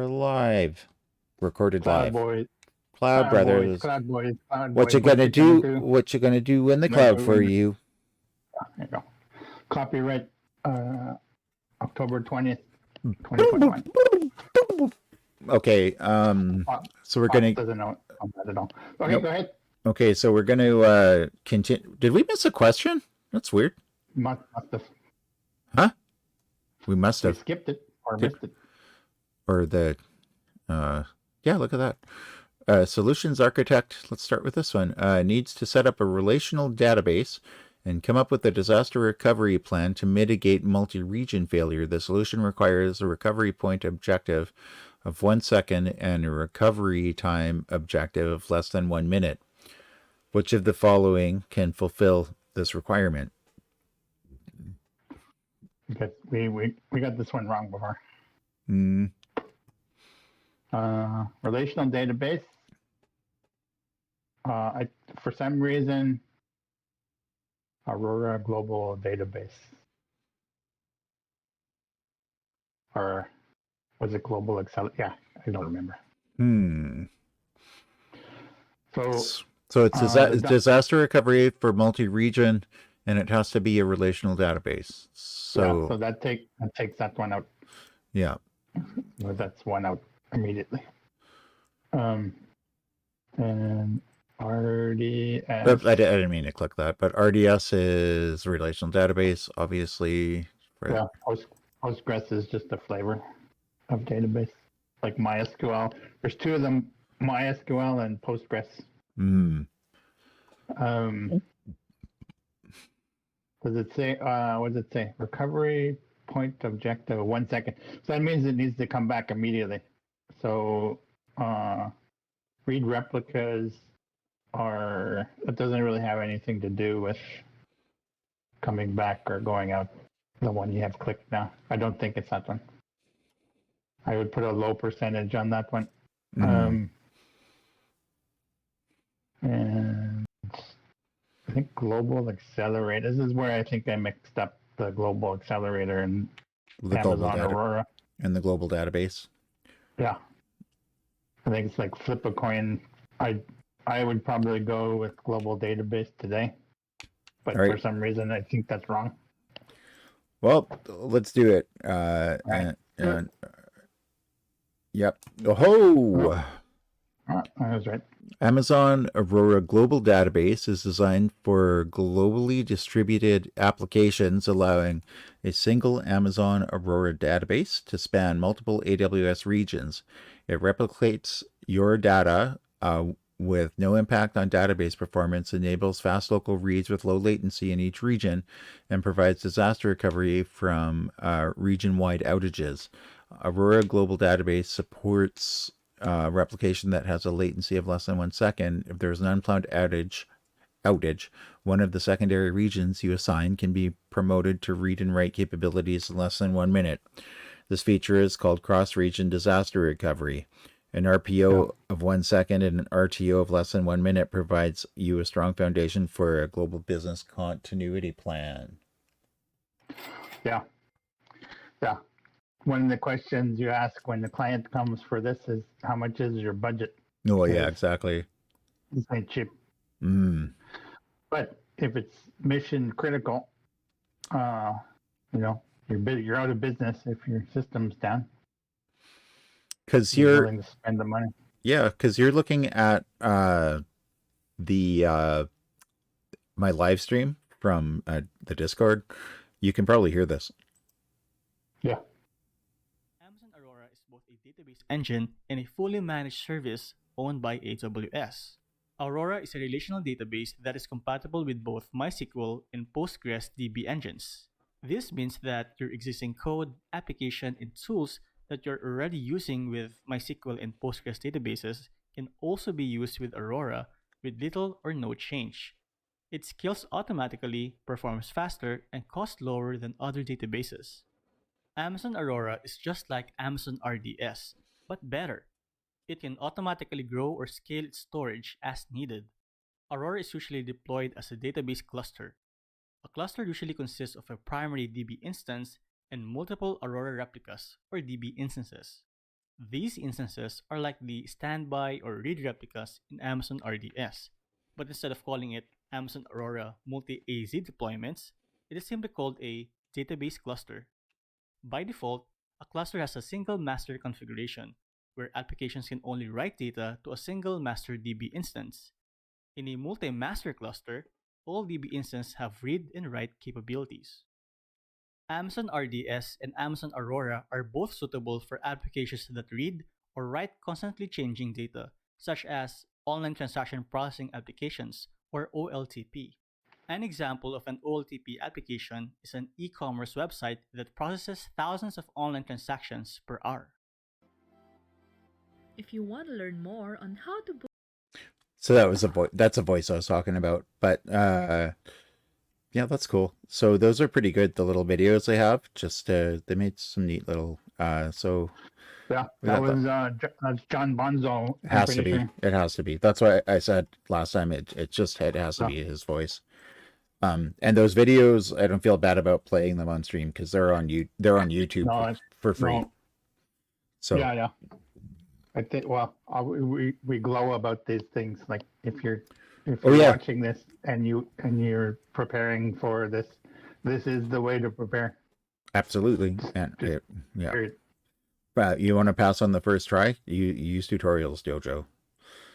live. Recorded Cloud live. Boys, Cloud Brothers. Cloud Boys, What you gonna do? What you gonna do in the cloud for you? There you go. Copyright October 20th, 2021. Okay, so we're gonna... doesn't know that at all. Okay, nope. Go ahead. Okay, so we're gonna continue. Did we miss a question? That's weird. Must have. Huh? We must have. We skipped it or missed it. Or the, yeah, look at that. Solutions Architect, let's start with this one, needs to set up a relational database and come up with a disaster recovery plan to mitigate multi-region failure. The solution requires a recovery point objective of 1 second and a recovery time objective of less than 1 minute. Which of the following can fulfill this requirement? Because we got this one wrong before. Relational database. For some reason, Aurora Global Database. Or was it Global Excel? Yeah, I don't remember. So it's disaster recovery for multi-region, and it has to be a relational database. So, yeah, so that takes that one out. Yeah. Well, that's one out immediately. And RDS. I didn't mean to click that, but RDS is a relational database, obviously. Yeah, Postgres is just a flavor of database, like MySQL. There's two of them, MySQL and Postgres. Does it say, what does it say? Recovery point objective 1 second. So that means it needs to come back immediately. So read replicas it doesn't really have anything to do with coming back or going out, the one you have clicked now. I don't think it's that one. I would put a low percentage on that one. And I think Global Accelerator. This is where I think I mixed up the Global Accelerator and Amazon Aurora. And the global database. Yeah. I think it's like flip a coin. I would probably go with Global Database today. But for some reason, I think that's wrong. Well, let's do it. Yep. Oh! I was right. Amazon Aurora Global Database is designed for globally distributed applications, allowing a single Amazon Aurora database to span multiple AWS regions. It replicates your data with no impact on database performance, enables fast local reads with low latency in each region, and provides disaster recovery from region-wide outages. Aurora Global Database supports replication that has a latency of less than 1 second. If there's an unplanned outage, one of the secondary regions you assign can be promoted to read and write capabilities in less than 1 minute. This feature is called cross-region disaster recovery. An RPO of 1 second and an RTO of less than 1 minute provides you a strong foundation for a global business continuity plan. Yeah. One of the questions you ask when the client comes for this is, how much is your budget? Oh, yeah, exactly. This ain't cheap. But if it's mission critical, you're out of business if your system's down. Because you're willing to spend the money. Yeah, because you're looking at my live stream from the Discord. You can probably hear this. Yeah. Amazon Aurora is both a database engine and a fully managed service owned by AWS. Aurora is a relational database that is compatible with both MySQL and Postgres DB engines. This means that your existing code, application, and tools that you're already using with MySQL and Postgres databases can also be used with Aurora with little or no change. It scales automatically, performs faster, and costs lower than other databases. Amazon Aurora is just like Amazon RDS, but better. It can automatically grow or scale its storage as needed. Aurora is usually deployed as a database cluster. A cluster usually consists of a primary DB instance and multiple Aurora replicas, or DB instances. These instances are like the standby or read replicas in Amazon RDS, but instead of calling it Amazon Aurora multi-AZ deployments, it is simply called a database cluster. By default, a cluster has a single master configuration, where applications can only write data to a single master DB instance. In a multi-master cluster, all DB instances have read and write capabilities. Amazon RDS and Amazon Aurora are both suitable for applications that read or write constantly changing data, such as online transaction processing applications or OLTP. An example of an OLTP application is an e commerce website that processes thousands of online transactions per hour. If you want to learn more on how to book. So that was that's a voice I was talking about. But yeah, that's cool. So those are pretty good, the little videos they have. Just they made some neat little so Yeah, we that got was that's John Bonzo. it has to pretty be. sure. It has to be. That's why I said last time it just it has to be his voice. And those videos, I don't feel bad about playing them on stream because they're on YouTube No, for free. no. So Yeah. I think. Well, we glow about these things. Like if you're watching this and you're preparing for this, this is the way to prepare. absolutely. And yeah. You want to pass on the first try? You use tutorials, Dojo.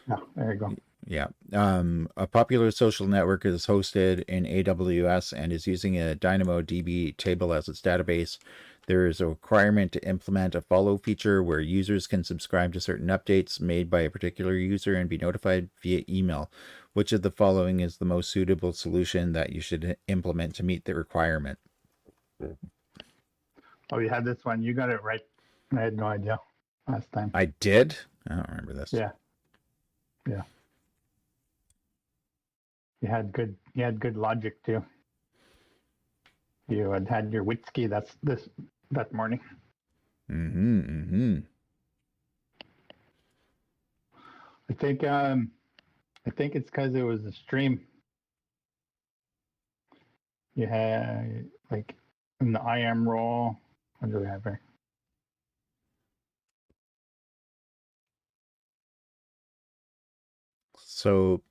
Yeah, there you go. Yeah. A popular social network is hosted in AWS and is using a DynamoDB table as its database. There is a requirement to implement a follow feature where users can subscribe to certain updates made by a particular user and be notified via email. Which of the following is the most suitable solution that you should implement to meet the requirement? Oh, you had this one. You got it right. I had no idea last time. I did? I don't remember this. Yeah. You had good logic too. You had your whiskey that morning. I think it's because it was a stream. You had like in the IAM role. What do we have here? So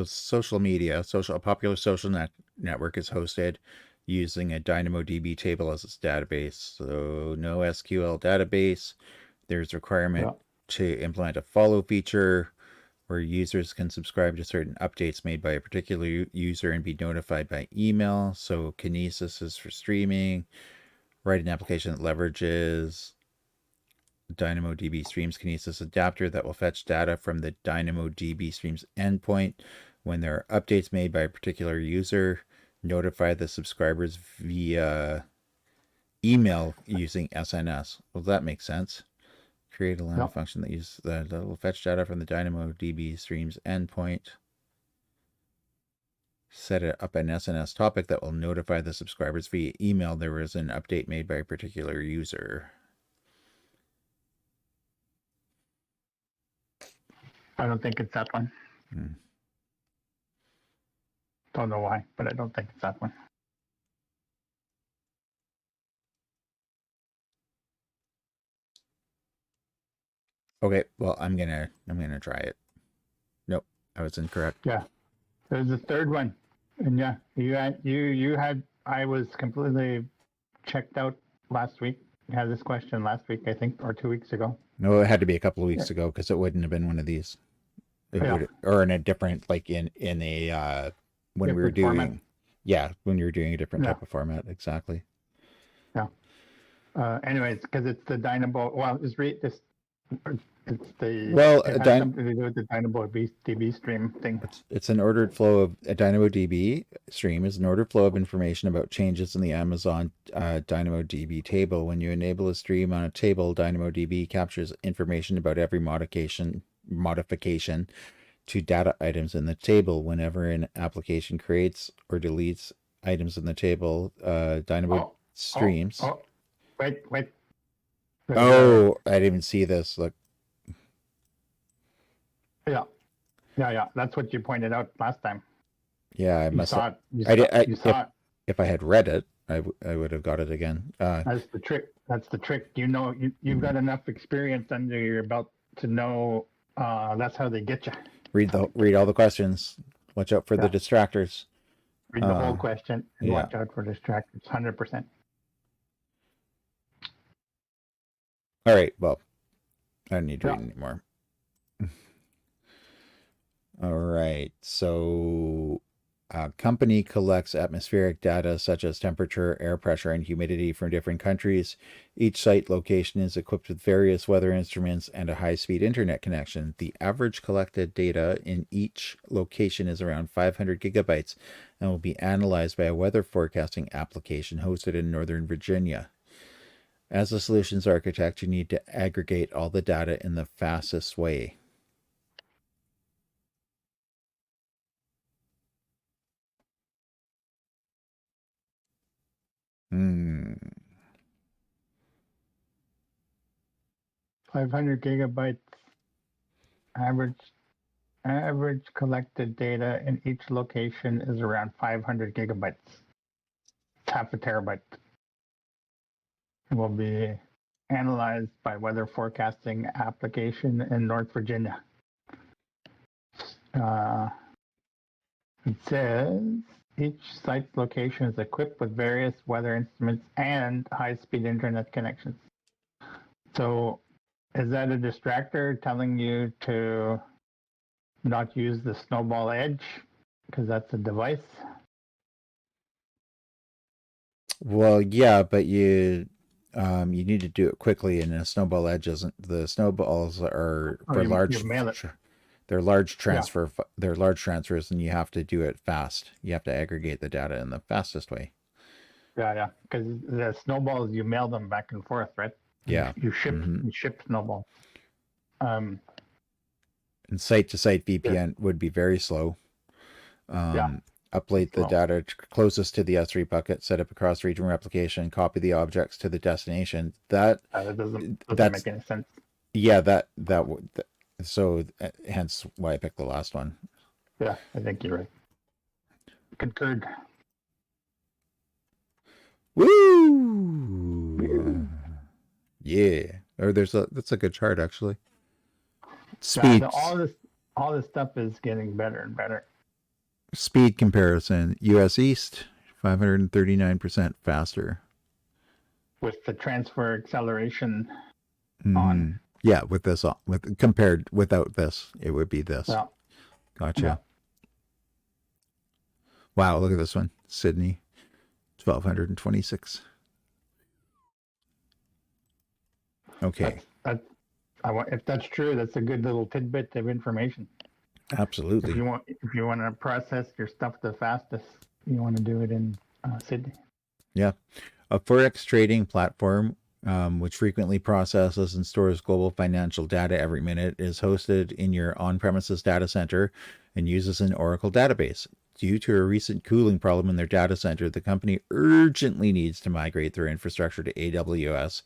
social media, a popular social network is hosted using a DynamoDB table as its database. So no SQL database. There's a requirement to implement a follow feature where users can subscribe to certain updates made by a particular user and be notified by email. So Kinesis is for streaming. Write an application that leverages DynamoDB Streams Kinesis adapter that will fetch data from the DynamoDB Streams endpoint when there are updates made by a particular user. Notify the subscribers via email using SNS. Well, that makes sense. Create a Lambda function that will fetch data from the DynamoDB Streams endpoint. Set up an SNS topic that will notify the subscribers via email there was an update made by a particular user. I don't think it's that one. Don't know why, but I don't think it's that one. Okay, well, I'm gonna try it. Nope, I was incorrect. Yeah, there's the third one, and yeah, you had. I was completely checked out last week. You had this question last week, I think, or 2 weeks ago. No, it had to be a couple of weeks ago because it wouldn't have been one of these. It would, or in a different, like in a when different we were doing, format. Yeah, when you were doing a different type of format, exactly. Yeah. Anyways, because it's the Dynamo. Well, it's the it has something to do with the DynamoDB stream thing. It's an ordered flow of a DynamoDB stream is an ordered flow of information about changes in the Amazon DynamoDB table. When you enable a stream on a table, DynamoDB captures information about every modification to data items in the table. Whenever an application creates or deletes items in the table, Dynamo streams. Wait. Oh, I didn't even see this. Look. Yeah. That's what you pointed out last time. Yeah, I must. You saw it. If I had read it, I would have got it again. That's the trick. That's the trick. You've got enough experience under your belt to know that's how they get you. Read all the questions. Watch out for the distractors. Read the whole question and yeah. watch out for distractors. 100%. All right. Well, I don't need to read anymore. All right. So, a company collects atmospheric data such as temperature, air pressure, and humidity from different countries. Each site location is equipped with various weather instruments and a high-speed internet connection. The average collected data in each location is around 500 gigabytes and will be analyzed by a weather forecasting application hosted in Northern Virginia. As a solutions architect, you need to aggregate all the data in the fastest way. 500 gigabytes average collected data in each location is around 500 gigabytes. It's half a terabyte. It will be analyzed by weather forecasting application in North Virginia. It says each site's location is equipped with various weather instruments and high-speed internet connections. So is that a distractor telling you to not use the snowball edge because that's a device? Well, yeah, but you need to do it quickly, and a snowball edge isn't. The snowballs are for large. They're large transfer. Yeah. They're large transfers, and you have to do it fast. You have to aggregate the data in the fastest way. Yeah, because the snowballs you mail them back and forth, right? Yeah, you ship snowballs. And site-to-site VPN would be very slow. Upload the data closest to the S3 bucket, set up a cross-region replication, copy the objects to the destination. That doesn't make any sense. Yeah, so hence why I picked the last one. Yeah, I think you're right. Concurred. Woo! Yeah. Or that's a good chart actually. Speed. All this stuff is getting better and better. Speed comparison. US East 539% faster. With the transfer acceleration on. Yeah, with this on. Compared without this, it would be this. Yeah. Gotcha. Yeah. Wow, look at this one. Sydney 1226. Okay. If that's true, that's a good little tidbit of information. Absolutely. If you want to process your stuff the fastest, you want to do it in Sydney. Yeah, a forex trading platform, which frequently processes and stores global financial data every minute, is hosted in your on-premises data center and uses an Oracle database. Due to a recent cooling problem in their data center, the company urgently needs to migrate their infrastructure to AWS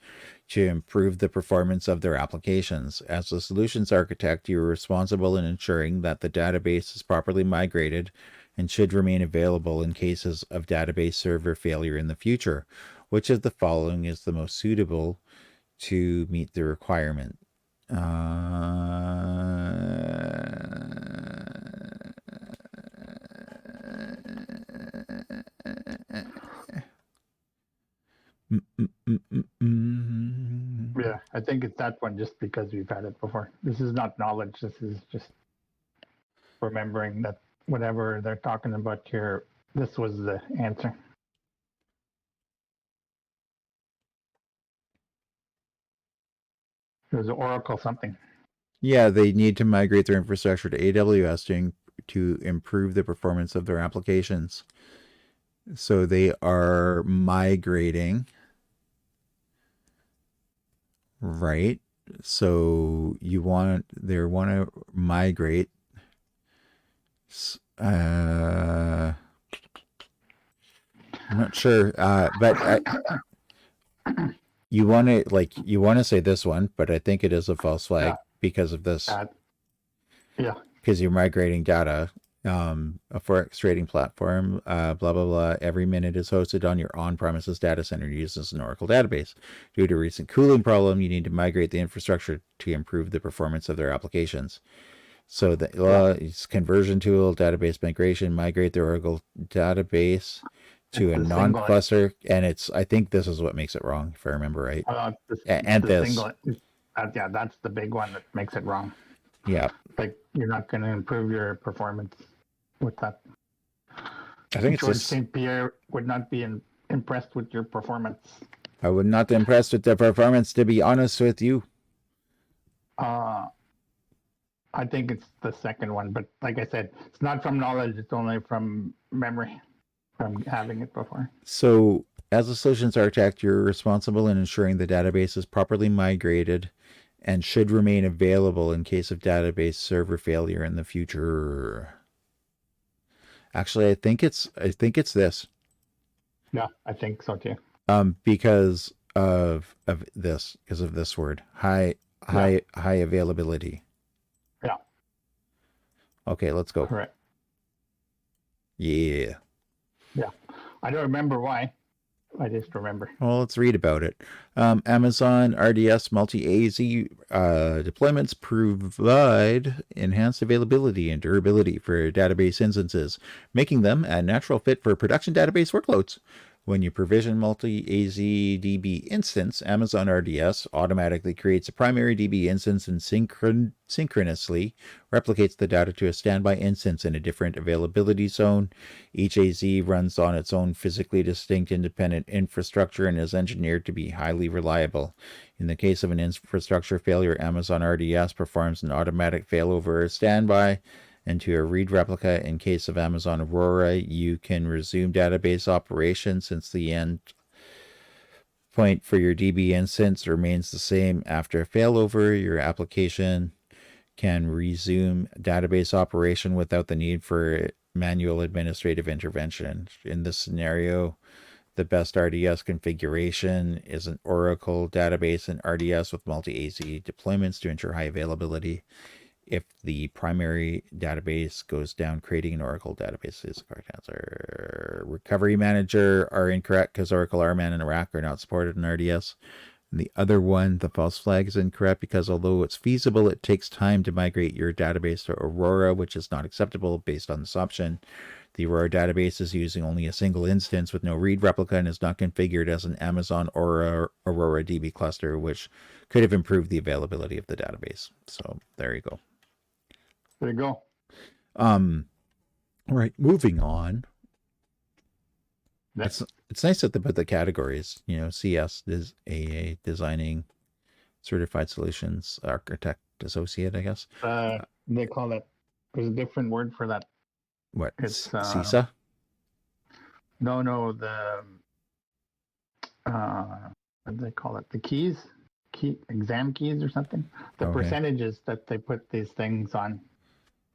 to improve the performance of their applications. As a solutions architect, you are responsible in ensuring that the database is properly migrated and should remain available in cases of database server failure in the future. Which of the following is the most suitable to meet the requirement? Yeah, I think it's that one just because we've had it before. This is not knowledge. This is just remembering that whatever they're talking about here, this was the answer. It was Oracle something. Yeah, they need to migrate their infrastructure to AWS to improve the performance of their applications. So they are migrating, right? So they want to migrate. I'm not sure, but you want to say this one, but I think it is a false flag because of this. Yeah. Because you're migrating data, a forex trading platform, blah, blah, blah. Every minute is hosted on your on-premises data center and uses an Oracle database. Due to a recent cooling problem, you need to migrate the infrastructure to improve the performance of their applications. So it's conversion tool, database migration, migrate the Oracle database to a non-cluster. And I think this is what makes it wrong, if I remember right. Yeah, that's the big one that makes it wrong. Yeah. Like, you're not going to improve your performance with that. I think George St. Pierre would not be impressed with your performance. I would not be impressed with the performance, to be honest with you. I think it's the second one, but like I said, it's not from knowledge, it's only from memory, from having it before. So, as a solutions architect, you're responsible in ensuring the database is properly migrated and should remain available in case of database server failure in the future. Actually, I think it's this. Yeah, I think so too. Because of this word, high availability. Yeah. Okay, let's go. Correct. Yeah. Yeah. I don't remember why. I just remember. Well, let's read about it. Amazon RDS multi-AZ deployments provide enhanced availability and durability for database instances, making them a natural fit for production database workloads. When you provision multi-AZ DB instance, Amazon RDS automatically creates a primary DB instance and synchronously replicates the data to a standby instance in a different availability zone. Each AZ runs on its own physically distinct independent infrastructure and is engineered to be highly reliable. In the case of an infrastructure failure, Amazon RDS performs an automatic failover or standby. And to a read replica. In case of Amazon Aurora, you can resume database operations since the end point for your DB instance remains the same. After a failover, your application can resume database operation without the need for manual administrative intervention. In this scenario, the best RDS configuration is an Oracle database and RDS with multi-AZ deployments to ensure high availability. If the primary database goes down, creating an Oracle database is the correct answer. Recovery manager are incorrect because Oracle RMAN and RAC are not supported in RDS. And the other one, the false flag, is incorrect because although it's feasible, it takes time to migrate your database to Aurora, which is not acceptable based on this option. The Aurora database is using only a single instance with no read replica and is not configured as an Amazon Aurora DB cluster, which could have improved the availability of the database. So there you go. There you go. All right, moving on. It's nice that they put the categories, CS is AA, designing, certified solutions architect associate, I guess. They call it, there's a different word for that. What? It's CISA? No, what do they call it? The exam keys or something. The percentages that they put these things on.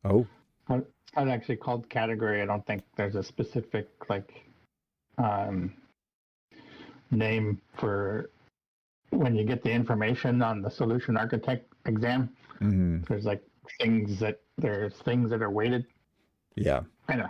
Oh. It's not actually called category. I don't think there's a specific name for when you get the information on the solution architect exam. Mm-hmm. There's things that are weighted. Yeah. I know.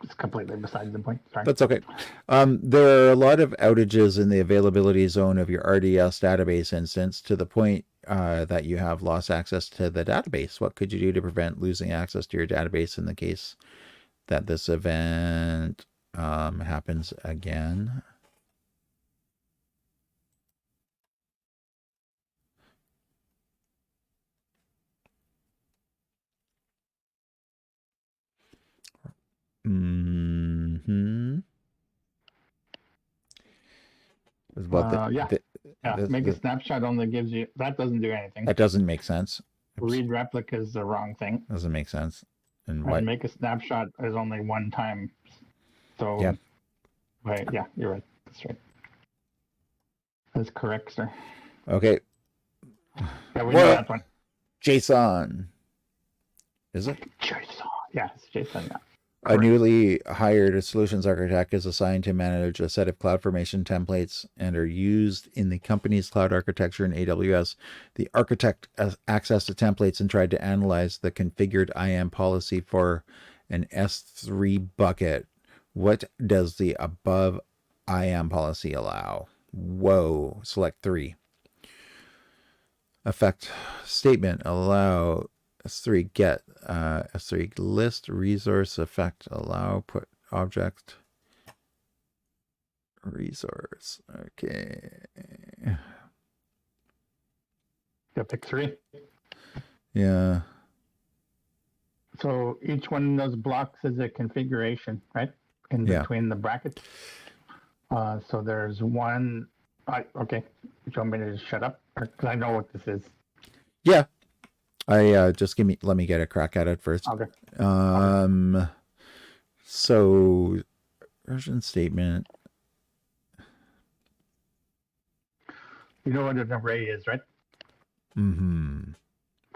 It's completely beside the point. Sorry. That's okay. There are a lot of outages in the availability zone of your RDS database instance to the point that you have lost access to the database. What could you do to prevent losing access to your database in the case that this event happens again? Mm-hmm. Make a snapshot only gives you, that doesn't do anything. That doesn't make sense. Read replica is the wrong thing. Doesn't make sense. And make a snapshot is only one time. So, yeah, you're right. That's right. That's correct, sir. Okay. Yeah, we know that one. JSON. Is it? JSON. Yeah, it's JSON. Yeah. A newly hired solutions architect is assigned to manage a set of CloudFormation templates and are used in the company's cloud architecture in AWS. The architect accessed the templates and tried to analyze the configured IAM policy for an S3 bucket. What does the above IAM policy allow? Whoa, select 3. Effect statement, allow S3 get, S3 list resource effect, allow put object resource. Okay. You pick 3. Yeah. So each one of those blocks is a configuration, right? In between the brackets. So there's one. Okay. Do you want me to just shut up? Because I know what this is. Yeah. Just let me get a crack at it first. Okay. So version statement. You know what an array is, right? Mm-hmm.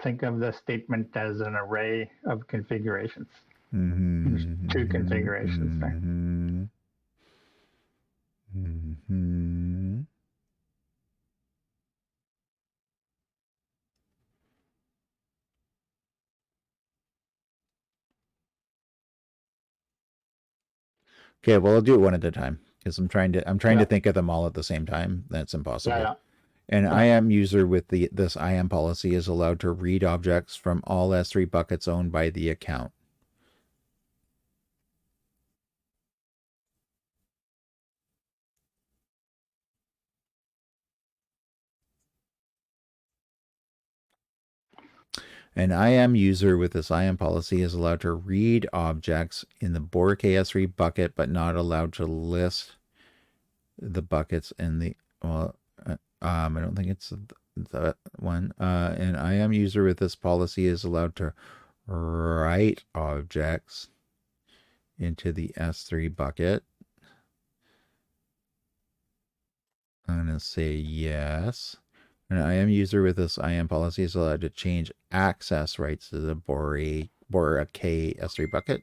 Think of the statement as an array of configurations. Mm-hmm. There's 2 configurations there. Mm-hmm. Mm-hmm. Okay, well, I'll do it one at a time because I'm trying to think of them all at the same time. That's impossible. Yeah. An IAM user with this IAM policy is allowed to read objects from all S3 buckets owned by the account. An IAM user with this IAM policy is allowed to read objects in the Bork S3 bucket, but not allowed to list the buckets in the, I don't think it's that one. An IAM user with this policy is allowed to write objects into the S3 bucket. I'm going to say yes. An IAM user with this IAM policy is allowed to change access rights to the Bork S3 bucket.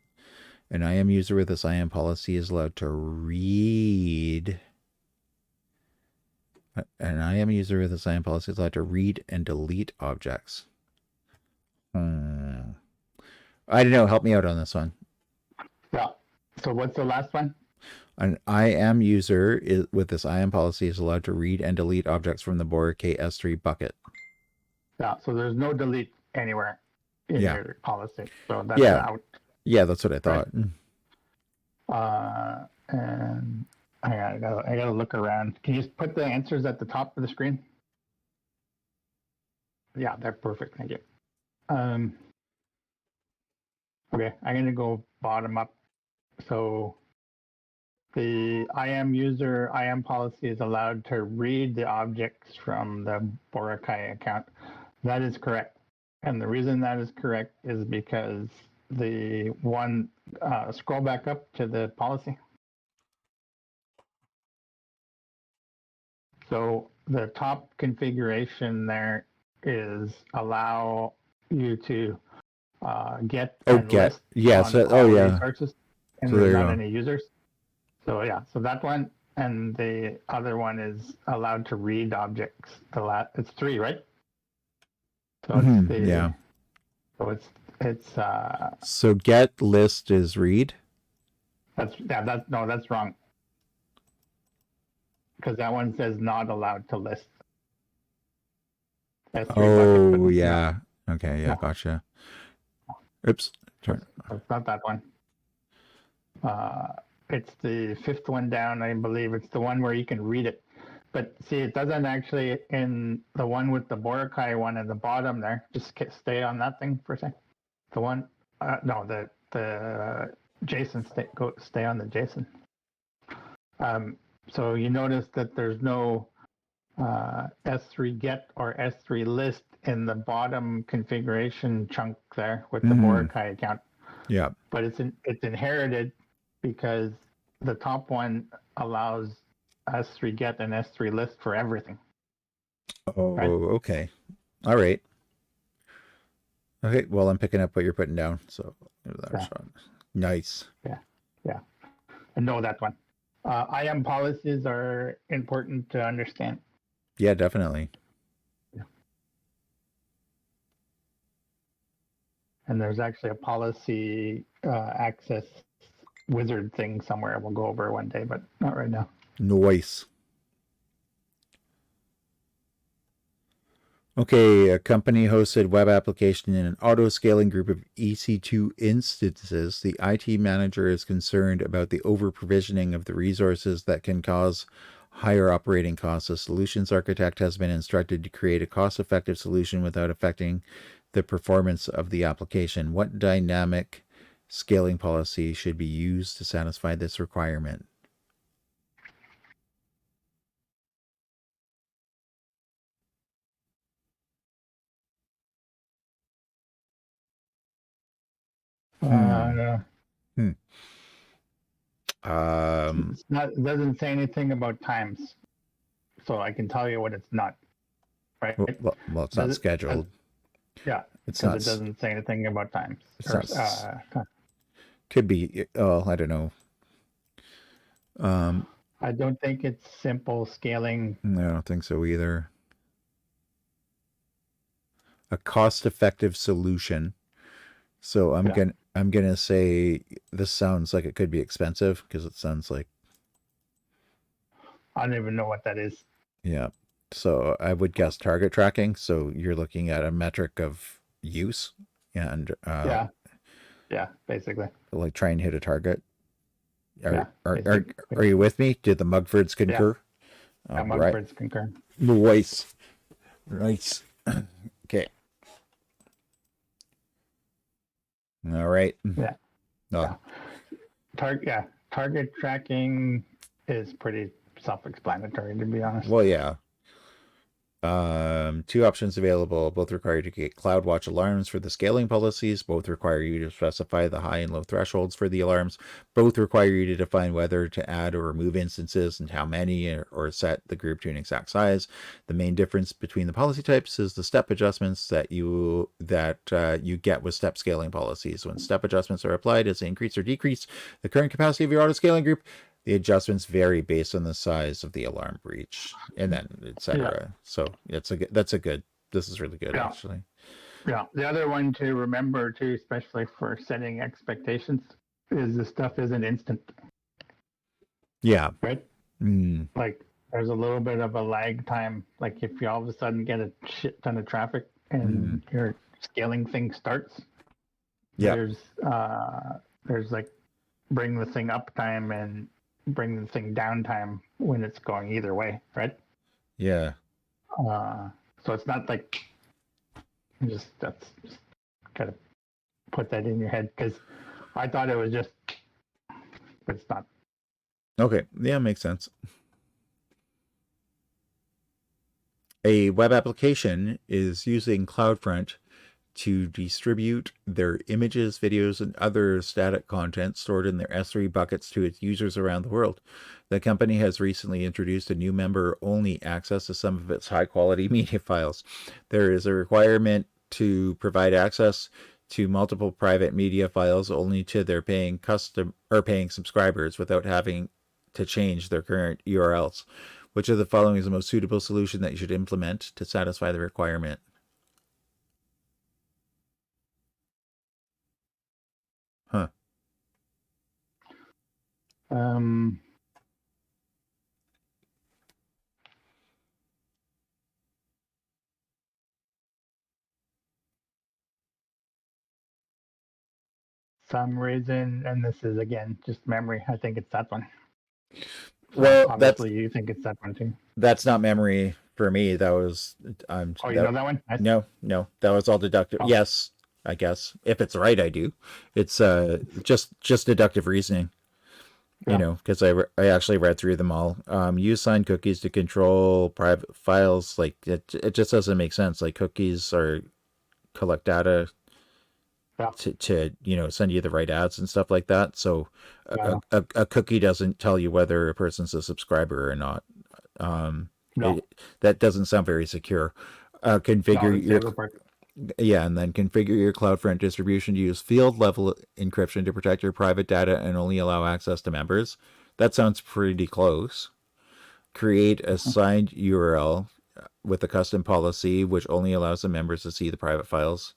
An IAM user with this IAM policy is allowed to read. An IAM user with this IAM policy is allowed to read and delete objects. I don't know. Help me out on this one. Yeah. So what's the last one? An IAM user with this IAM policy is allowed to read and delete objects from the Bork S3 bucket. Yeah. So there's no delete anywhere in your policy. So that's out. Yeah, that's what I thought. Right. And I gotta look around. Can you just put the answers at the top of the screen? Yeah, they're perfect. Thank you. Okay, I'm gonna go bottom up. So the IAM user IAM policy is allowed to read the objects from the Boracay account. That is correct. And the reason that is correct is because the one, scroll back up to the policy. So the top configuration there is allow you to get list resources, and so there's not any users. So yeah, so that one, and the other one is allowed to read objects. It's 3, right? So it's So it's so get list is read. That's wrong. Because that one says not allowed to list. Oh, yeah. Okay, yeah, gotcha. Oops. It's not that one. It's the 5th one down, I believe. It's the one where you can read it. But see, it doesn't actually, in the one with the Boracay one at the bottom there. Just stay on that thing for a second. The one, no, the JSON, stay on the JSON. So you notice that there's no S3 get or S3 list in the bottom configuration chunk there with the Boracay account. Yeah. But it's inherited because the top one allows S3 get and S3 list for everything. Oh, right? Okay. All right. Okay, well, I'm picking up what you're putting down. So that's fun. Nice. Yeah. I know that one. IAM policies are important to understand. Yeah, definitely. And there's actually a policy access wizard thing somewhere we'll go over one day, but not right now. Nice. Okay, a company-hosted web application in an auto-scaling group of EC2 instances. The IT manager is concerned about the over-provisioning of the resources that can cause higher operating costs. A solutions architect has been instructed to create a cost-effective solution without affecting the performance of the application. What dynamic scaling policy should be used to satisfy this requirement? Uh, Hmm. it's not. It doesn't say anything about times, so I can tell you what it's not. Right? Well, it's not scheduled. Yeah, It's because not. it doesn't say anything about times. It's not. Could be. Oh, I don't know. I don't think it's simple scaling. No, I don't think so either. A cost-effective solution. So I'm gonna say this sounds like it could be expensive because it sounds like. I don't even know what that is. Yeah. So I would guess target tracking. So you're looking at a metric of use and yeah, basically. like try and hit a target. Yeah, Are you with me? Did the Mugfords concur? Yeah, Mugfords concur. Nice. Okay. All right. Yeah. Oh. Yeah. Target tracking is pretty self-explanatory, to be honest. Well, yeah. Two options available. Both require you to get CloudWatch alarms for the scaling policies. Both require you to specify the high and low thresholds for the alarms. Both require you to define whether to add or remove instances and how many, or set the group to an exact size. The main difference between the policy types is the step adjustments that you get with step scaling policies. When step adjustments are applied as increase or decrease the current capacity of your auto scaling group, the adjustments vary based on the size of the alarm breach, and then etc. Yeah. So this is really good, actually. Yeah. The other one to remember too, especially for setting expectations, is this stuff isn't instant. Yeah. Right? Like there's a little bit of a lag time. Like if you all of a sudden get a shit ton of traffic and your scaling thing starts, there's like bring the thing up time and bring the thing down time when it's going either way, right? Yeah. So it's not like just gotta put that in your head, because I thought it was just, but it's not. Okay. Yeah, makes sense. A web application is using Cloudfront to distribute their images, videos, and other static content stored in their S3 buckets to its users around the world. The company has recently introduced a new member-only access to some of its high-quality media files. There is a requirement to provide access to multiple private media files only to their paying subscribers without having to change their current URLs. Which of the following is the most suitable solution that you should implement to satisfy the requirement? Huh. Some reason, and this is again just memory, I think it's that one. Well, obviously you think it's that one too. That's not memory for me. That was you know that one? Nice. No, that was all deductive. Oh. Yes, I guess if it's right, I do. It's just deductive reasoning. You know, because I actually read through them all. Use signed cookies to control private files. Like it just doesn't make sense. Like cookies collect data to send you the right ads and stuff like that. So a cookie doesn't tell you whether a person's a subscriber or not. That doesn't sound very secure. Configure Yeah, and then configure your Cloudfront distribution to use field level encryption to protect your private data and only allow access to members. That sounds pretty close. Create a signed URL with a custom policy which only allows the members to see the private files.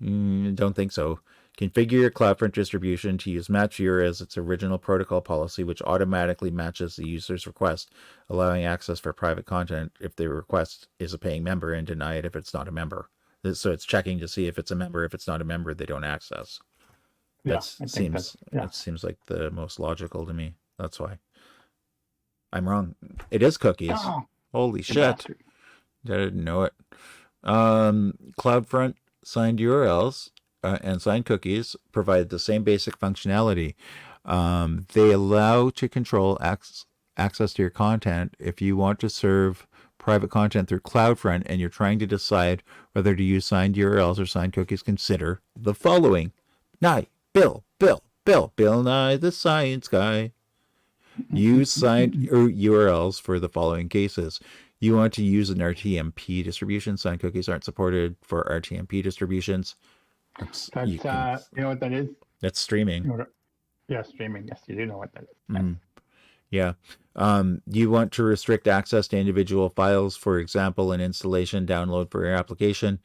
Don't think so. Configure your Cloudfront distribution to use match_viewer as its original protocol policy, which automatically matches the user's request, allowing access for private content if the request is a paying member and deny it if it's not a member. So it's checking to see if it's a member. If it's not a member, they don't access. Yeah, That seems like the most logical to me. That's why. I'm wrong. It is cookies. Oh, Holy you shit. bastard. I didn't know it. Cloudfront signed URLs and signed cookies provide the same basic functionality. They allow to control access to your content. If you want to serve private content through Cloudfront and you're trying to decide whether to use signed URLs or signed cookies, consider the following. Bill Nye the Science Guy. Use signed URLs for the following cases. You want to use an RTMP distribution. Signed cookies aren't supported for RTMP distributions. You know what that is? That's streaming. Yeah, streaming. Yes, you do know what that is. Yeah. You want to restrict access to individual files, for example, an installation download for your application.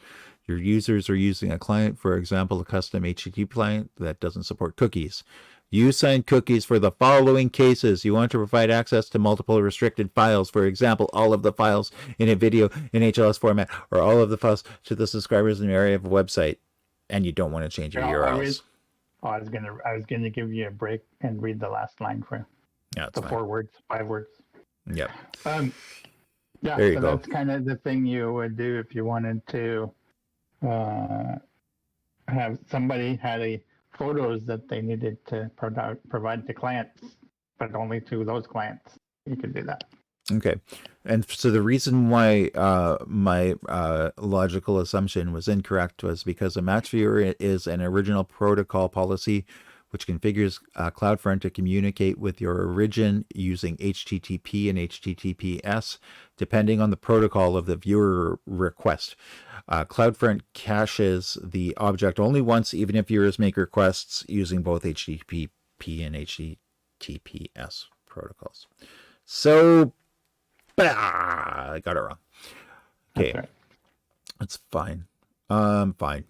Your users are using a client, for example, a custom HTTP client that doesn't support cookies. Use signed cookies for the following cases. You want to provide access to multiple restricted files, for example, all of the files in a video in HLS format, or all of the files to the subscribers in the area of a website, and you don't want to change your URLs. I was gonna give you a break and read the last line for you. Yeah, the 4 words, 5 words. Yeah. Yeah. There you so go. That's kind of the thing you would do if you wanted to have somebody had photos that they needed to provide to clients, but only to those clients. You could do that. Okay. And so the reason why my logical assumption was incorrect was because a match viewer is an original protocol policy which configures Cloudfront to communicate with your origin using HTTP and HTTPS, depending on the protocol of the viewer request. Cloudfront caches the object only once, even if viewers make requests using both HTTP and HTTPS protocols. So, I got it wrong. Okay, that's fine. Fine.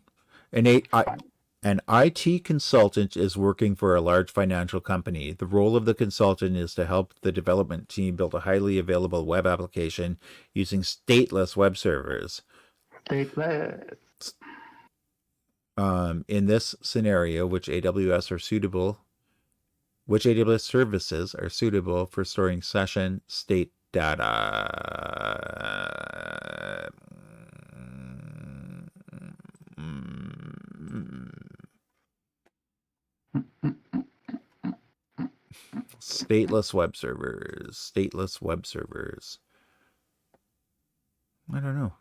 An IT consultant is working for a large financial company. The role of the consultant is to help the development team build a highly available web application using stateless web servers. Stateless. In this scenario, which AWS services are suitable for storing session state data? Stateless web servers. I don't know.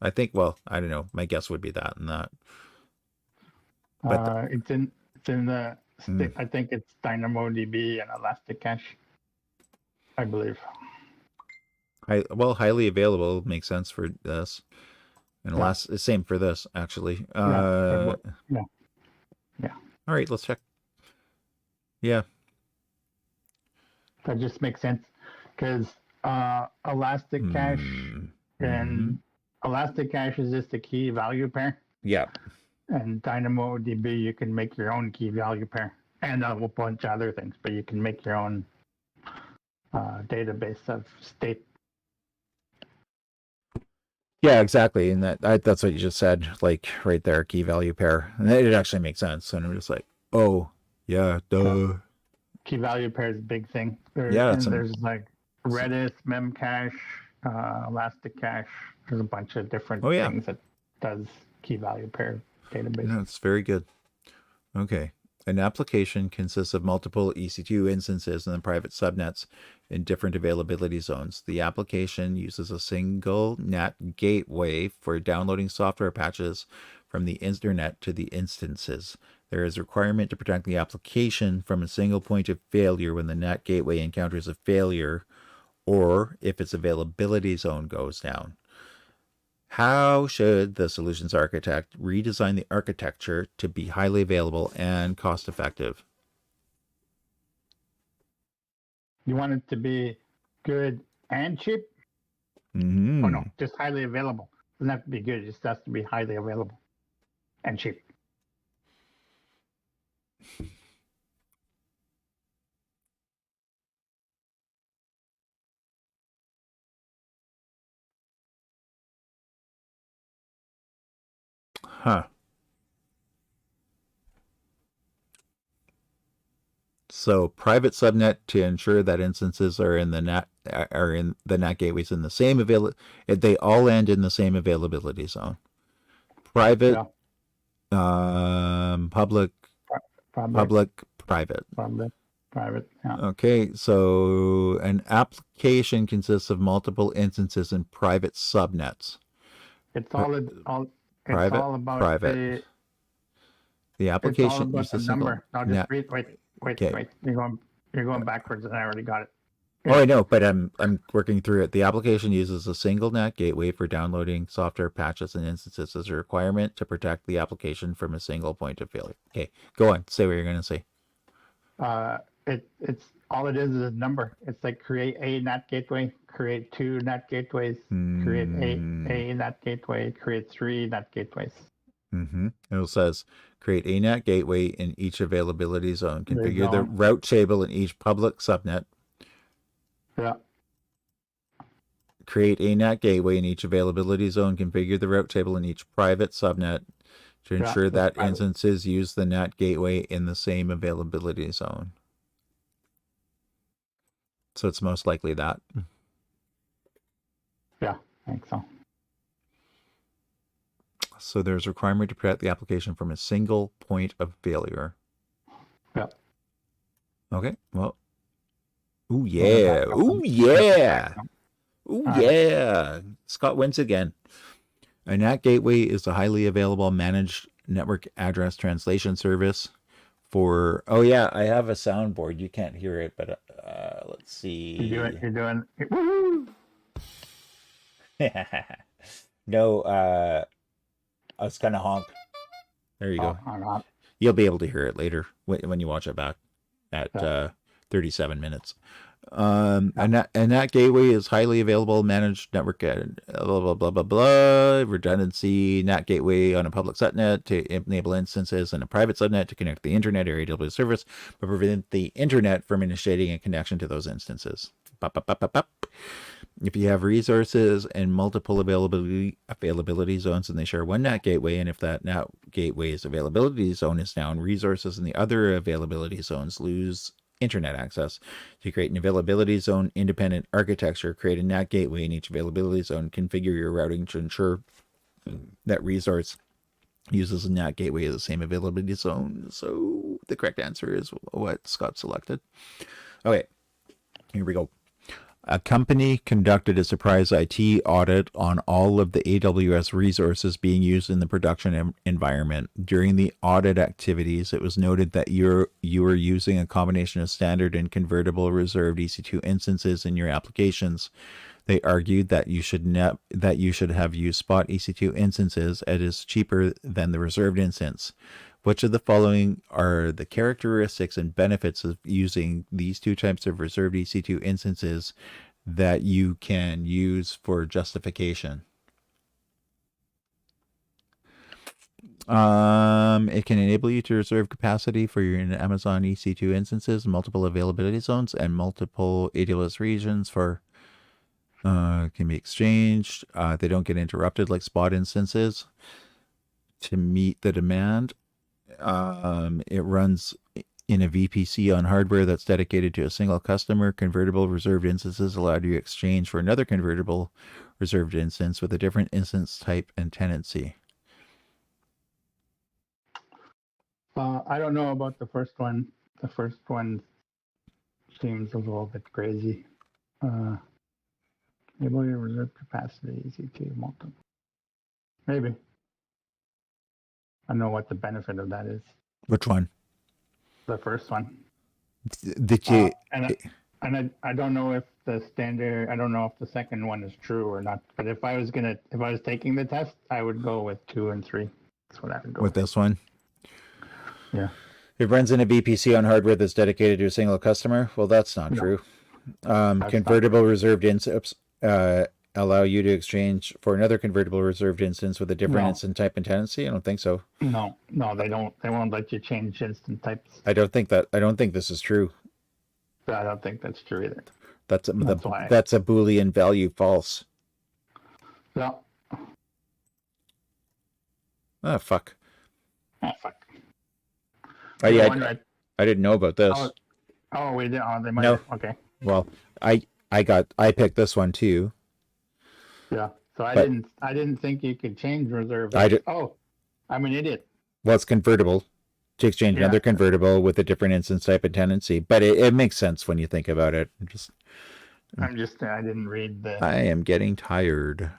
I don't know. My guess would be that and that. But it's in the I think it's DynamoDB and Elasticache, I believe. Highly available makes sense for this. And same for this, actually. Yeah. All right, let's check. Yeah. That just makes sense because Elasticache and Elasticache is just a key value pair. Yeah. And DynamoDB, you can make your own key value pair and a whole bunch of other things, but you can make your own database of state. Yeah, exactly. And that's what you just said, like right there, key value pair. And it actually makes sense. And I'm just like, oh, yeah, duh. Key value pair is a big thing. There's like Redis, Memcache, Elasticache. There's a bunch of different things that does key value pair database. No, it's very good. Okay. An application consists of multiple EC2 instances and then private subnets in different availability zones. The application uses a single NAT gateway for downloading software patches from the internet to the instances. There is a requirement to protect the application from a single point of failure when the NAT gateway encounters a failure or if its availability zone goes down. How should the solutions architect redesign the architecture to be highly available and cost effective? You want it to be good and cheap? Mm-hmm. Oh no, just highly available. Doesn't have to be good. It just has to be highly available and cheap. Huh. So private subnet to ensure that instances are in the NAT gateways in the same they all end in the same availability zone. Private, public, private. Private. Yeah. Okay, so an application consists of multiple instances in private subnets. It's all Private, it's all about private. the The it's all application about uses the a single number. Now NAT. just wait. Okay. You're going backwards and I already got it. Oh, I know, but I'm working through it. The application uses a single NAT gateway for downloading software patches and instances as a requirement to protect the application from a single point of failure. Okay, go on. Say what you're going to say. It's all it is a number. It's like create a NAT gateway, create 2 NAT gateways, create a NAT gateway, create 3 NAT gateways. Mm-hmm. It says create a NAT gateway in each availability zone. Configure the route table in each public subnet. Yeah. Create a NAT gateway in each availability zone. Configure the route table in each private subnet to ensure that instances use the NAT gateway in the same availability zone. So it's most likely that. Yeah, I think so. So there's a requirement to protect the application from a single point of failure. Yeah. Okay, well. Ooh, yeah. Ooh, yeah. Ooh, yeah. Scott wins again. A NAT gateway is a highly available managed network address translation service for... Oh, yeah, I have a soundboard. You can't hear it, but let's see. You're doing woohoo! No, I was kind of honk. There you go. You'll be able to hear it later when you watch it back at 37 minutes. And that gateway is highly available, managed network, blah, blah, blah, blah, redundancy, NAT gateway on a public subnet to enable instances and a private subnet to connect the internet or AWS service, but prevent the internet from initiating a connection to those instances. If you have resources and multiple availability zones and they share one NAT gateway, and if that NAT gateway's availability zone is down, resources in the other availability zones lose internet access. To create an availability zone independent architecture, create a NAT gateway in each availability zone, configure your routing to ensure that resource uses a NAT gateway of the same availability zone. So the correct answer is what Scott selected. Okay, here we go. A company conducted a surprise IT audit on all of the AWS resources being used in the production environment. During the audit activities, it was noted that you were using a combination of standard and convertible reserved EC2 instances in your applications. They argued that you should have used spot EC2 instances as it is cheaper than the reserved instance. Which of the following are the characteristics and benefits of using these two types of reserved EC2 instances that you can use for justification? It can enable you to reserve capacity for your Amazon EC2 instances, multiple availability zones, and multiple AWS regions for can be exchanged. They don't get interrupted like spot instances. To meet the demand, it runs in a VPC on hardware that's dedicated to a single customer. Convertible reserved instances allow you to exchange for another convertible reserved instance with a different instance type and tenancy. I don't know about the first one. The first one seems a little bit crazy. Enable your reserve capacity, EC2 multiple. Maybe. I don't know what the benefit of that is. Which one? The first one. Did you? And I don't know if the standard. I don't know if the second one is true or not. But if I was taking the test, I would go with 2 and 3. That's what I would go With this one. Yeah. It runs in a VPC on hardware that's dedicated to a single customer. Well, that's not No. true. That's Convertible reserved instance allow you to exchange for another convertible reserved instance with a different No. instant type and tenancy. I don't think so. No, they don't. They won't let you change instant types. I don't think this is true. I don't think that's true either. That's a why. Boolean value false. No. Oh fuck. Ah, fuck. Oh yeah, I didn't know about this. Oh, we did. Oh, they might. No. Okay. Well, I picked this one too. Yeah. So I But- didn't think you could change reserve. I did- Oh, I'm an idiot. Well, it's convertible to exchange Yeah. another convertible with a different instance type and tenancy, but it makes sense when you think about it. I didn't read the. I am getting tired.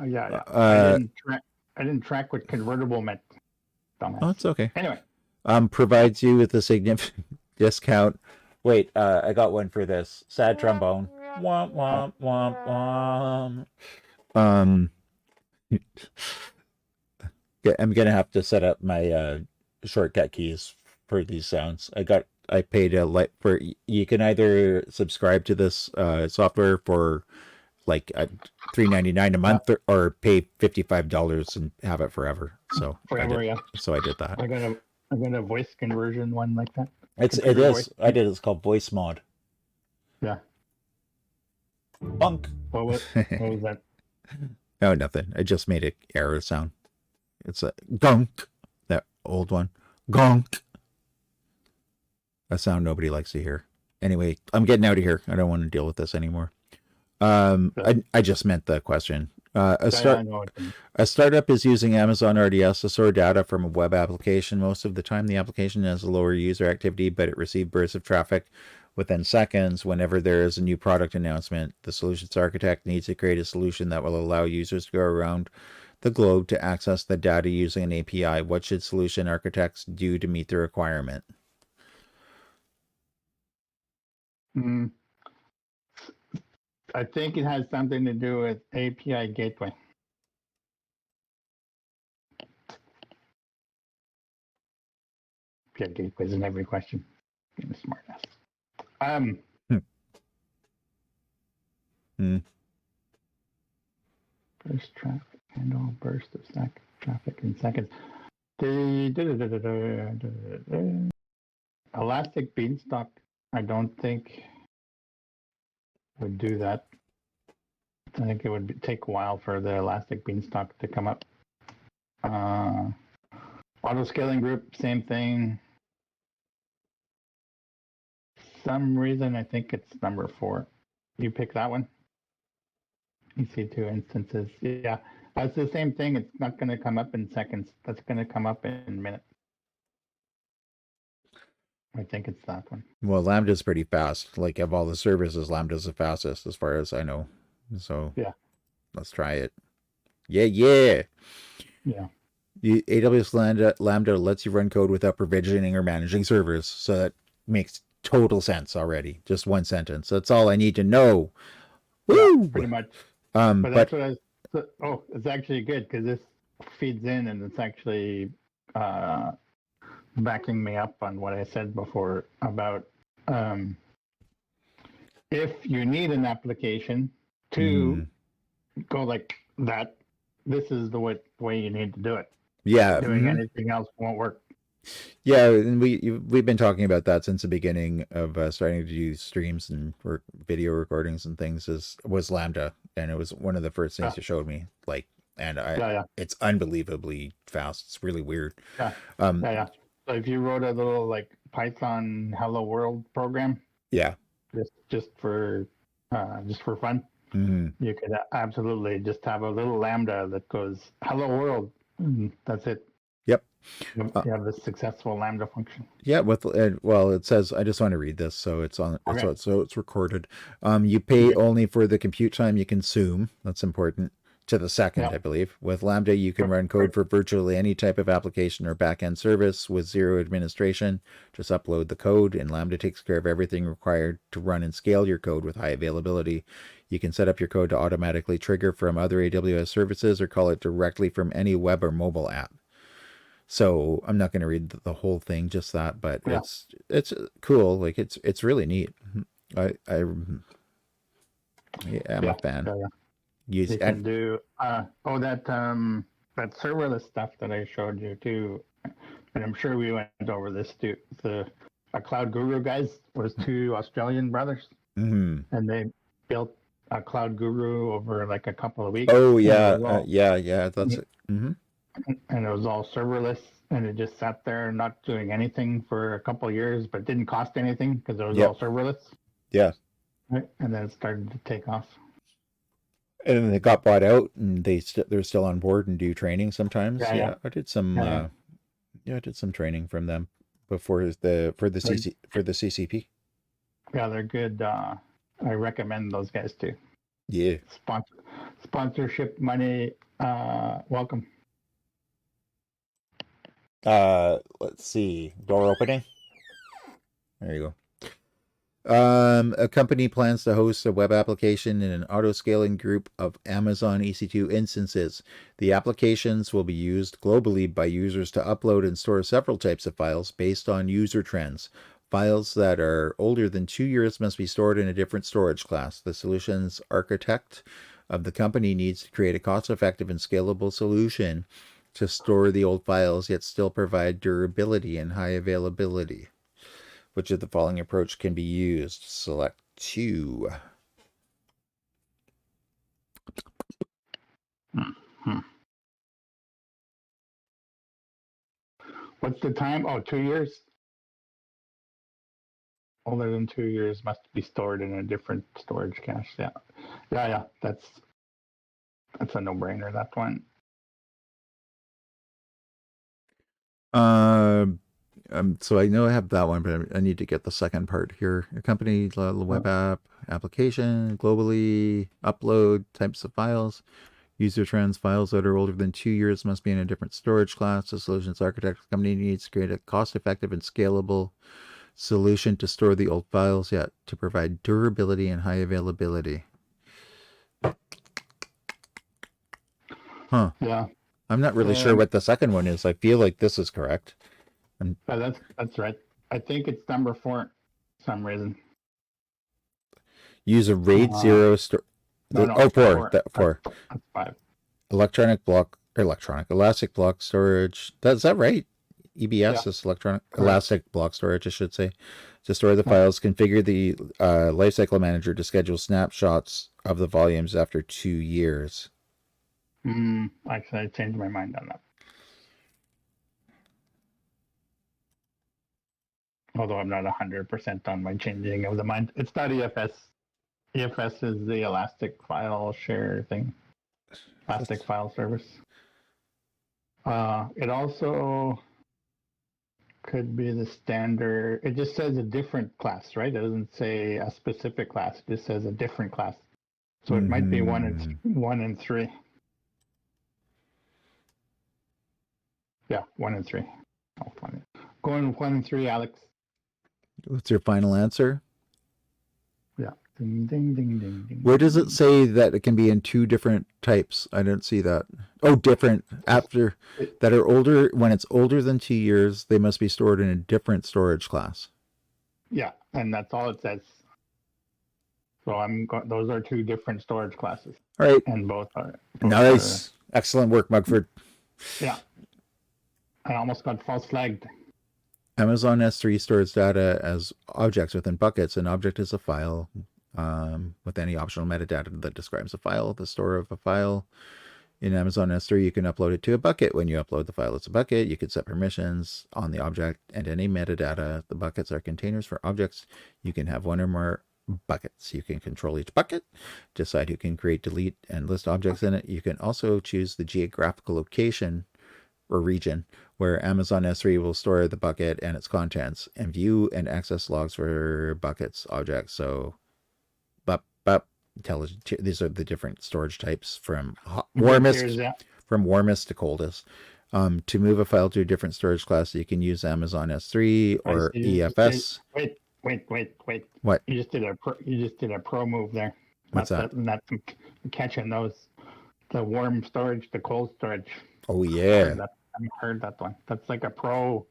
Yeah. I didn't track what convertible meant. Dumbass. Oh, it's okay. Anyway. Provides you with a significant discount. Wait, I got one for this. Sad trombone. Womp womp womp womp. Yeah, I'm gonna have to set up my shortcut keys for these sounds. I paid a for. You can either subscribe to this software for like $3.99 a month, or pay $55 and have it forever. So Forever, yeah. So I did that. I got a voice conversion one like that. It Computer is. voice. I did. It's called Voice Mod. Yeah. Bunk. What was that? No, nothing. I just made an error sound. It's a gunk. That old one. Gunk. A sound nobody likes to hear. Anyway, I'm getting out of here. I don't want to deal with this anymore. I just meant the question. A startup is using Amazon RDS to store data from a web application. Most of the time, the application has a lower user activity, but it receives bursts of traffic within seconds. Whenever there is a new product announcement, the solutions architect needs to create a solution that will allow users to go around the globe to access the data using an API. What should solution architects do to meet the requirement? I think it has something to do with API gateway. API gateways in every question. Being a smart ass. Burst traffic, handle burst of traffic in seconds. Elastic Beanstalk, I don't think would do that. I think it would take a while for the Elastic Beanstalk to come up. Auto scaling group, same thing. Some reason I think it's number 4. You pick that one. EC2 instances. Yeah, that's the same thing. It's not going to come up in seconds. That's going to come up in minutes. I think it's that one. Well, Lambda's pretty fast. Like, of all the services, Lambda's the fastest as far as I know. So yeah, let's try it. Yeah. AWS Lambda lets you run code without provisioning or managing servers. So that makes total sense already. Just one sentence. That's all I need to know. Woo! Yeah, pretty much. But that's what it's actually good because this feeds in and it's actually backing me up on what I said before about if you need an application to go like that, this is the way you need to do it. Yeah. Doing anything else won't work. Yeah, and we've been talking about that since the beginning of starting to do streams and video recordings and things. Was Lambda, and it was one of the first things you showed me. Like, and it's unbelievably fast. It's really weird. Yeah. So if you wrote a little like Python Hello World program, just for fun, you could absolutely just have a little Lambda that goes Hello World. That's it. Yep. You have the successful Lambda function. Yeah, it says, I just want to read this, so it's on. Okay. So it's recorded. You pay only for the compute time you consume. That's important. to the second, Yeah. I believe. With Lambda, you can run code for virtually any type of application or backend service with zero administration. Just upload the code, and Lambda takes care of everything required to run and scale your code with high availability. You can set up your code to automatically trigger from other AWS services or call it directly from any web or mobile app. So I'm not going to read the whole thing, just that, but Yeah. it's cool. Like it's really neat. I'm a fan. Yeah. Use You can do that serverless stuff that I showed you too, and I'm sure we went over this too. The Cloud Guru guys was two Australian brothers, and they built a Cloud Guru over like a couple of weeks. Oh and yeah, yeah. That's it. And it was all serverless, and it just sat there not doing anything for a couple of years, but didn't cost anything because it was all serverless. Yeah. Right? And then it started to take off. And then they got bought out, and they're still on board and do training sometimes. Yeah. I did some I did some training from them before the CCP. Yeah, they're good. I recommend those guys too. Yeah. Sponsorship money, welcome. Let's see. Door opening. There you go. A company plans to host a web application in an auto-scaling group of Amazon EC2 instances. The applications will be used globally by users to upload and store several types of files based on user trends. Files that are older than 2 years must be stored in a different storage class. The solutions architect of the company needs to create a cost-effective and scalable solution to store the old files, yet still provide durability and high availability. Which of the following approach can be used? Select 2. What's the time? Oh, 2 years. Older than 2 years must be stored in a different storage cache. Yeah. That's a no-brainer. That one. So I know I have that one, but I need to get the second part here. A company, web app, application, globally, upload, types of files, user trends, files that are older than 2 years must be in a different storage class. The solutions architect company needs to create a cost-effective and scalable solution to store the old files, yet to provide durability and high availability. Yeah. I'm not really sure what the second one is. I feel like this is correct. That's right. I think it's number 4 for some reason. Use a RAID 0 store. Four. 4. That's 5. Elastic block storage. Is that right? EBS is elastic block storage, I should say. To store the files, configure the lifecycle manager to schedule snapshots of the volumes after 2 years. Actually, I changed my mind on that. Although I'm not 100% on my changing of the mind. It's not EFS. EFS is the elastic file share thing. Elastic file service. It also could be the standard. It just says a different class, right? It doesn't say a specific class. It just says a different class. So it might be 1 and 3. Yeah, 1 and 3. Going with 1 and 3, Alex. What's your final answer? Yeah. Ding, ding, ding, ding, ding. Where does it say that it can be in 2 different types? I don't see that. Oh, different. After that are older. When it's older than 2 years, they must be stored in a different storage class. Yeah, and that's all it says. So those are 2 different storage classes. All right. And both are. Nice. Excellent work, Mugford. Yeah. I almost got false flagged. Amazon S3 stores data as objects within buckets. An object is a file with any optional metadata that describes a file. The store of a file in Amazon S3, you can upload it to a bucket. When you upload the file, it's a bucket. You can set permissions on the object and any metadata. The buckets are containers for objects. You can have 1 or more buckets. You can control each bucket, decide who can create, delete, and list objects in it. You can also choose the geographical location or region where Amazon S3 will store the bucket and its contents, and view and access logs for buckets objects. So intelligent. These are the different storage types from Here's that. warmest to coldest. To move a file to a different storage class, you can use Amazon S3 or You just EFS. did- Wait. What? You just did a pro move there. What's that? That's catching those. The warm storage, the cold storage. Oh yeah. I've heard that one. That's like a pro.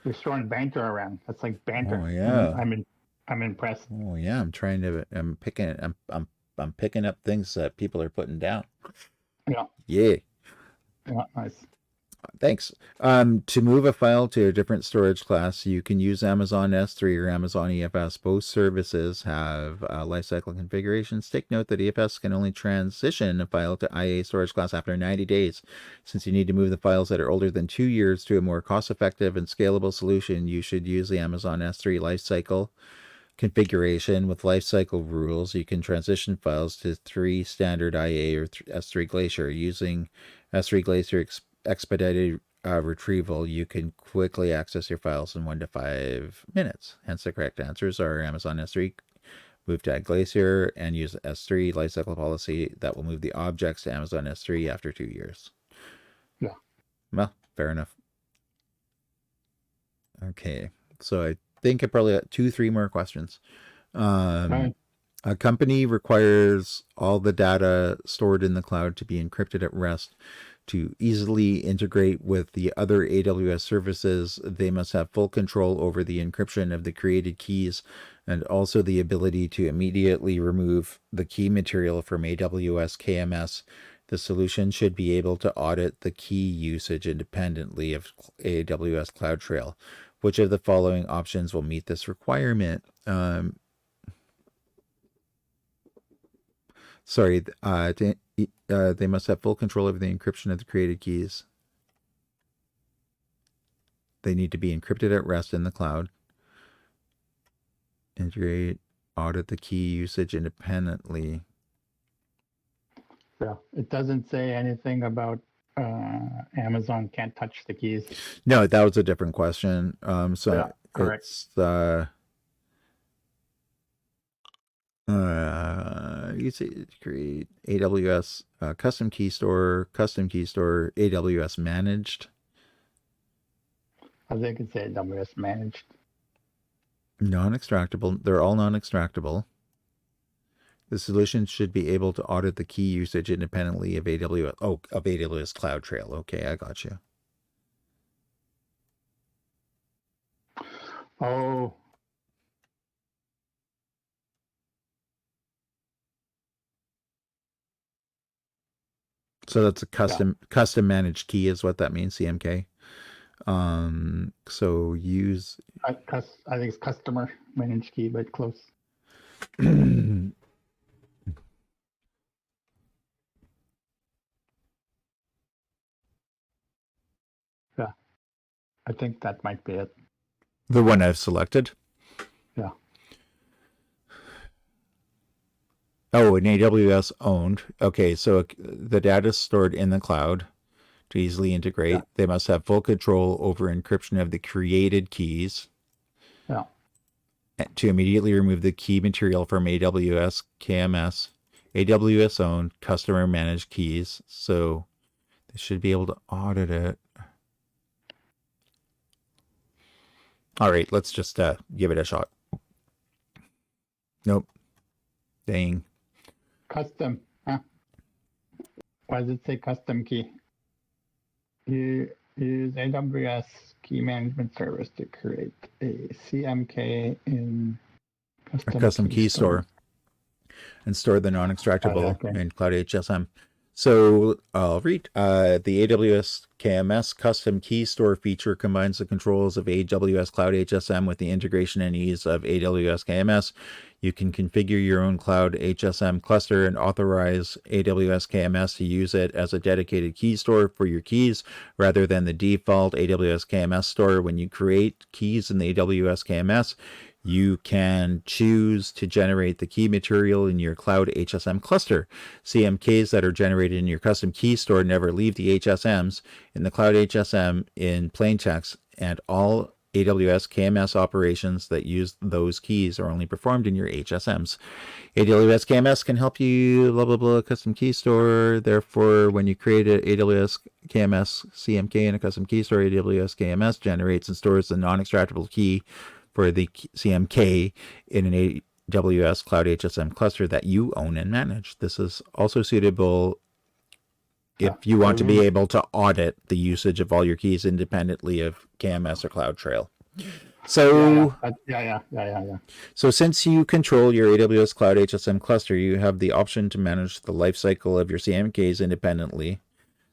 You're throwing banter around. That's like banter. Oh yeah. I'm impressed. Oh yeah. I'm picking up things that people are putting down. Yeah. Yeah. Yeah. Nice. Thanks. To move a file to a different storage class, you can use Amazon S3 or Amazon EFS. Both services have lifecycle configurations. Take note that EFS can only transition a file to IA storage class after 90 days. Since you need to move the files that are older than 2 years to a more cost-effective and scalable solution, you should use the Amazon S3 lifecycle configuration. With lifecycle rules, you can transition files to 3 standard IA or S3 Glacier. Using S3 Glacier expedited retrieval, you can quickly access your files in 1 to 5 minutes. Hence, the correct answers are Amazon S3, move to Glacier, and use S3 lifecycle policy that will move the objects to Amazon S3 after 2 years. Yeah. Well, fair enough. Okay, so I think I probably got 2-3 more questions. Right. A company requires all the data stored in the cloud to be encrypted at rest. To easily integrate with the other AWS services, they must have full control over the encryption of the created keys and also the ability to immediately remove the key material from AWS KMS. The solution should be able to audit the key usage independently of AWS CloudTrail. Which of the following options will meet this requirement? They must have full control over the encryption of the created keys. They need to be encrypted at rest in the cloud. Integrate, audit the key usage independently. Yeah. It doesn't say anything about Amazon can't touch the keys. No, that was a different question. So Yeah, correct. it's you say create AWS custom key store, AWS managed. I think it's AWS managed. Non-extractable. They're all non-extractable. The solution should be able to audit the key usage independently of AWS. Oh, of AWS CloudTrail. Okay, I got you. Oh. So that's a custom managed key is what that means, CMK. So use I think it's customer managed key, but close. Yeah, I think that might be it. The one I've selected. Yeah. Oh, an AWS owned. Okay, so the data is stored in the cloud. To easily integrate, they must have full control over encryption of the created keys. Yeah. To immediately remove the key material from AWS KMS, AWS owned customer managed keys. So they should be able to audit it. All right, let's just give it a shot. Nope. Dang. Custom. Huh? Why does it say custom key? You use AWS key management service to create a CMK in A custom key store and store the non-extractable in Cloud HSM. So I'll read. The AWS KMS custom key store feature combines the controls of AWS Cloud HSM with the integration and ease of AWS KMS. You can configure your own Cloud HSM cluster and authorize AWS KMS to use it as a dedicated key store for your keys rather than the default AWS KMS store. When you create keys in the AWS KMS, you can choose to generate the key material in your Cloud HSM cluster. CMKs that are generated in your custom key store never leave the HSMs in the Cloud HSM in plain text, and all AWS KMS operations that use those keys are only performed in your HSMs. AWS KMS can help you blah blah blah custom key store. Therefore, when you create an AWS KMS CMK in a custom key store, AWS KMS generates and stores the non-extractable key for the CMK in an AWS Cloud HSM cluster that you own and manage. This is also suitable if you want to be able to audit the usage of all your keys independently of KMS or CloudTrail. So, so since you control your AWS Cloud HSM cluster, you have the option to manage the lifecycle of your CMKs independently.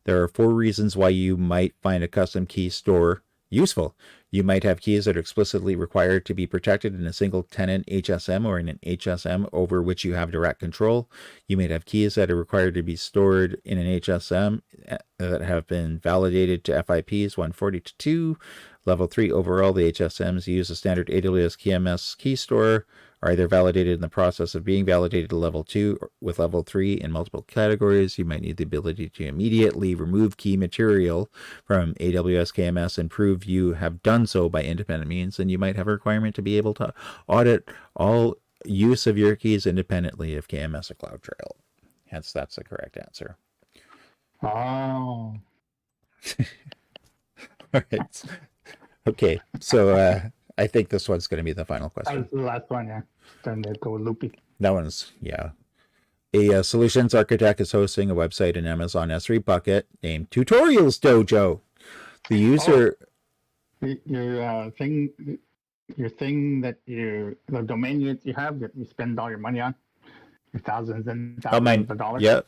There are 4 reasons why you might find a custom key store useful. You might have keys that are explicitly required to be protected in a single tenant HSM or in an HSM over which you have direct control. You might have keys that are required to be stored in an HSM that have been validated to FIPs 140-2. Level 3 overall, the HSMs use a standard AWS KMS key store are either validated in the process of being validated to level 2 with level 3 in multiple categories. You might need the ability to immediately remove key material from AWS KMS and prove you have done so by independent means. And you might have a requirement to be able to audit all use of your keys independently of KMS or CloudTrail. Hence, that's the correct answer. Oh. All right. Okay, so I think this one's going to be the final question. That was the last one, yeah. Starting to go loopy. That one's, yeah. A solutions architect is hosting a website in Amazon S3 bucket named Tutorials Dojo. The user... Your thing that the domain you have that you spend all your money on, your thousands and thousands of dollars. Yeah,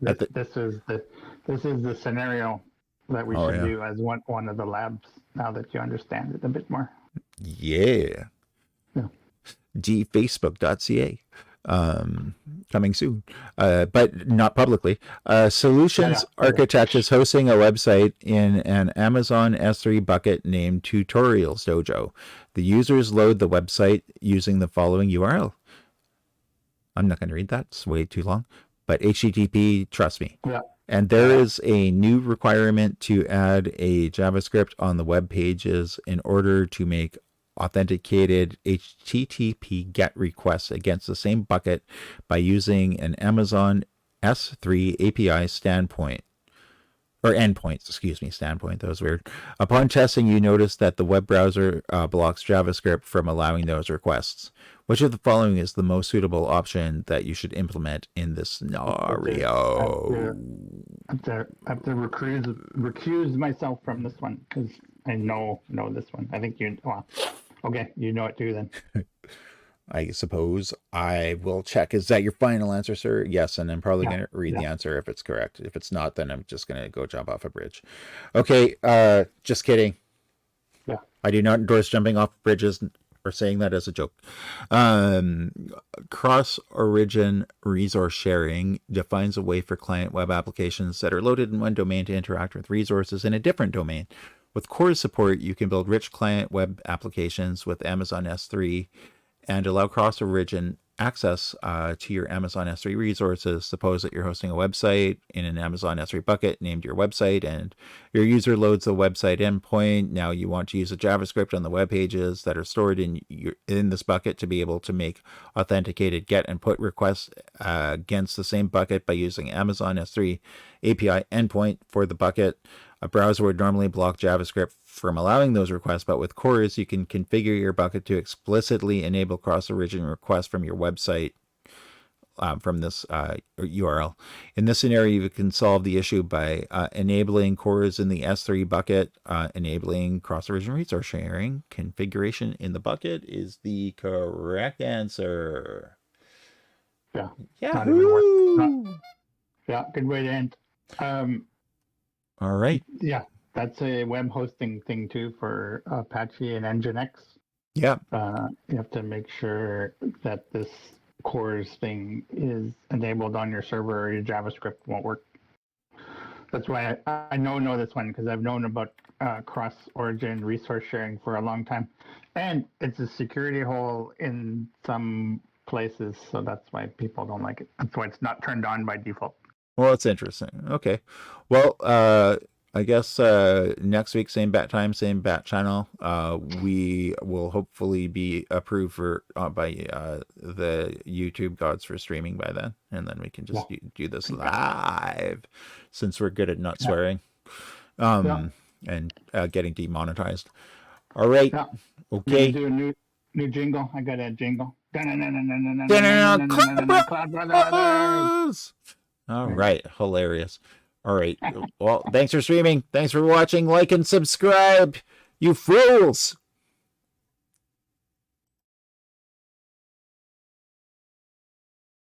This is the scenario that we should do as one of the labs now that you understand it a bit more. Yeah. dfacebook.ca. Coming soon, but not publicly. Solutions Architect is hosting a website in an Amazon S3 bucket named Tutorials Dojo. The users load the website using the following URL. I'm not going to read that. It's way too long. But HTTP, trust me. Yeah. And there is a new requirement to add a JavaScript on the web pages in order to make authenticated HTTP GET requests against the same bucket by using an Amazon S3 API standpoint. Or endpoints, standpoint, that was weird. Upon testing, you notice that the web browser blocks JavaScript from allowing those requests. Which of the following is the most suitable option that you should implement in this scenario? I have to recuse myself from this one because I know this one. I think you know it too then. I suppose I will check. Is that your final answer, sir? Yes, and I'm probably going to read the answer if it's correct. If it's not, then I'm just going to go jump off a bridge. Okay, just kidding. Yeah. I do not endorse jumping off bridges or saying that as a joke. Cross-origin resource sharing defines a way for client web applications that are loaded in one domain to interact with resources in a different domain. With core support, you can build rich client web applications with Amazon S3 and allow cross-origin access to your Amazon S3 resources. Suppose that you're hosting a website in an Amazon S3 bucket named your website, and your user loads the website endpoint. Now you want to use a JavaScript on the web pages that are stored in this bucket to be able to make authenticated GET and PUT requests against the same bucket by using Amazon S3 API endpoint for the bucket. A browser would normally block JavaScript from allowing those requests, but with CORS, you can configure your bucket to explicitly enable cross-origin requests from your website from this URL. In this scenario, you can solve the issue by enabling CORS in the S3 bucket, enabling cross-origin resource sharing. Configuration in the bucket is the correct answer. Yeah. Yahoo! Yeah, good way to end. All right. Yeah, that's a web hosting thing too for Apache and Nginx. Yeah. You have to make sure that this CORS thing is enabled on your server or your JavaScript won't work. That's why I know this one because I've known about cross-origin resource sharing for a long time. And it's a security hole in some places, so that's why people don't like it. That's why it's not turned on by default. Well, that's interesting. Okay. Well, I guess next week, same bat time, same bat channel. We will hopefully be approved for by the YouTube gods for streaming by then, and then we can just do this live, since we're good at not swearing, and getting demonetized. All right, Yeah. okay. Do a new jingle. I got a jingle. Cloud Brothers. All right, hilarious. All right. Well, thanks for streaming. Thanks for watching. Like and subscribe, you fools.